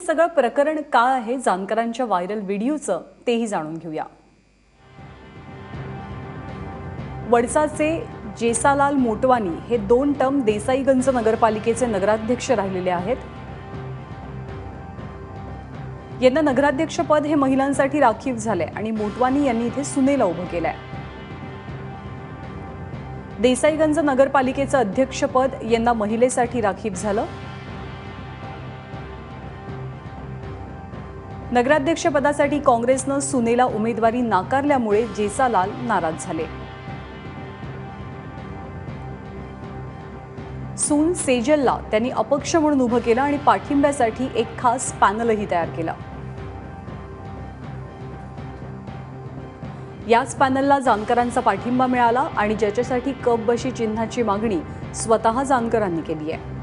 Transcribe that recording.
सगळं प्रकरण काय आहे जानकरांच्या व्हायरल व्हिडिओचं तेही जाणून घेऊया। वडसाचे जेसालाल मोटवानी हे 2 टर्म देसाईगंज नगरपालिकेचे नगराध्यक्ष राहिलेले आहेत। यांना नगराध्यक्षपद हे महिलांसाठी राखीव झाले आणि मोटवानी यांनी इथे सुनेला उभं केलंय। देसाईगंज नगरपालिकेचं अध्यक्षपद यांना महिलेसाठी राखीव झालं। नगराध्यक्षपदासाठी काँग्रेसनं सुनेला उमेदवारी नाकारल्यामुळे जेसालाल नाराज झाले। सून सेजलला त्यांनी अपक्ष म्हणून उभं केलं आणि पाठिंब्यासाठी एक खास पॅनलही तयार केला। याच पॅनलला जानकरांचा पाठिंबा मिळाला आणि ज्याच्यासाठी कप बशी चिन्हाची मागणी स्वतः जानकरांनी केली आहे।